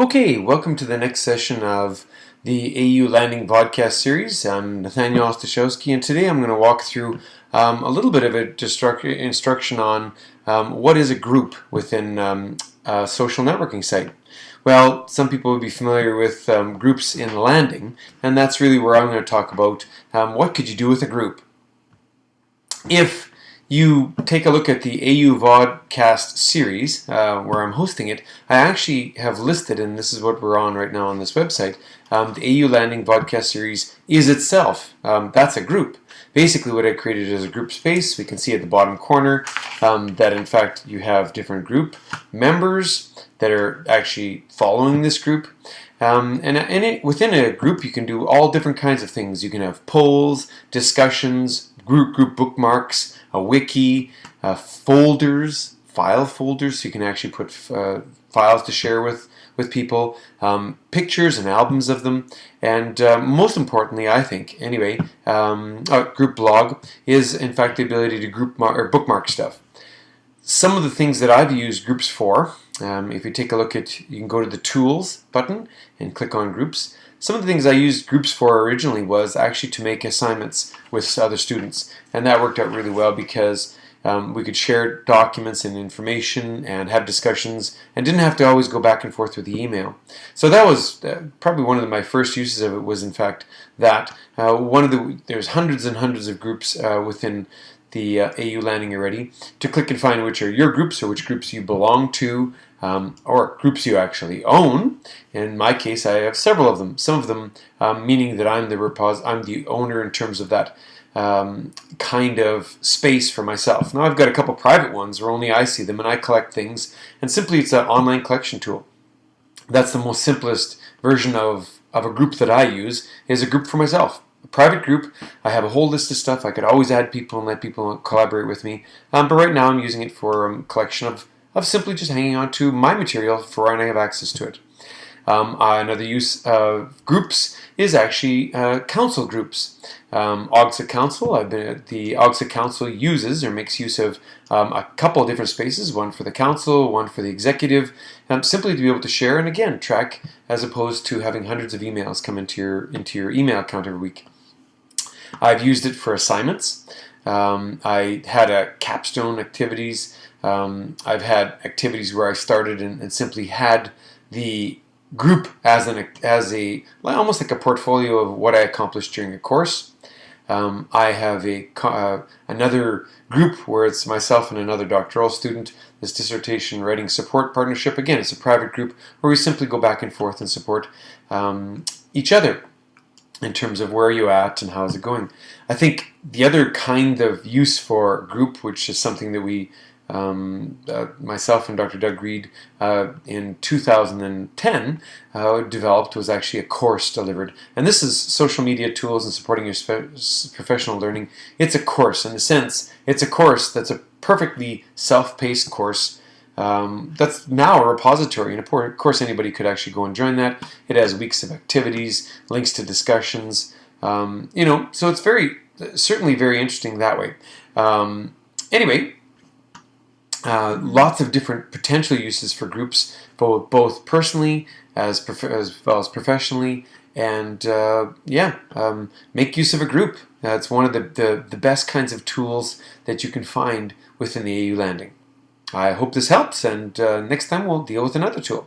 Okay, welcome to the next session of the AU Landing Vodcast series. I'm Nathaniel Ostashewski, and today I'm going to walk through a little bit of a instruction on what is a group within a social networking site. Well, some people would be familiar with groups in Landing, and that's really where I'm going to talk about what could you do with a group. If you take a look at the AU Vodcast series, where I'm hosting it, I actually have listed, and this is what we're on right now on this website, the AU Landing Vodcast series is itself, that's a group. Basically what I created is a group space. We can see at the bottom corner that in fact you have different group members that are actually following this group. Within a group you can do all different kinds of things. You can have polls, discussions, group bookmarks, a wiki, folders, file folders, so you can actually put files to share with people, pictures and albums of them, and most importantly, I think, anyway, group blog is in fact the ability to bookmark stuff. Some of the things that I've used groups for, if you take a look at, you can go to the Tools button and click on Groups. Some of the things I used groups for originally was actually to make assignments with other students, and that worked out really well because we could share documents and information and have discussions and didn't have to always go back and forth with the email. So that was probably one of my first uses of it, was in fact that there's hundreds and hundreds of groups within the AU Landing already, to click and find which are your groups or which groups you belong to, or groups you actually own. In my case, I have several of them. Some of them meaning that I'm the owner in terms of that kind of space for myself. Now I've got a couple private ones where only I see them and I collect things, and simply it's an online collection tool. That's the most simplest version of a group that I use, is a group for myself. A private group, I have a whole list of stuff. I could always add people and let people collaborate with me, but right now I'm using it for a collection of simply just hanging on to my material for when I have access to it. Another use of groups is actually council groups. OGSA Council, the OGSA Council uses or makes use of a couple of different spaces, one for the council, one for the executive, simply to be able to share and again track, as opposed to having hundreds of emails come into your email account every week. I've used it for assignments. I had a capstone activities. I've had activities where I started and simply had the group as almost like a portfolio of what I accomplished during a course. I have another group where it's myself and another doctoral student, this dissertation writing support partnership. Again, it's a private group where we simply go back and forth and support each other in terms of where are you at and how is it going. I think the other kind of use for group, which is something that we myself and Dr. Doug Reed in 2010 developed, was actually a course delivered. And this is social media tools and supporting your professional learning. It's a course. In a sense, it's a course that's a perfectly self-paced course that's now a repository. And of course, anybody could actually go and join that. It has weeks of activities, links to discussions, so it's certainly very interesting that way. Anyway, lots of different potential uses for groups, both personally as well as professionally, and make use of a group. It's one of the best kinds of tools that you can find within the AU Landing. I hope this helps, and next time we'll deal with another tool.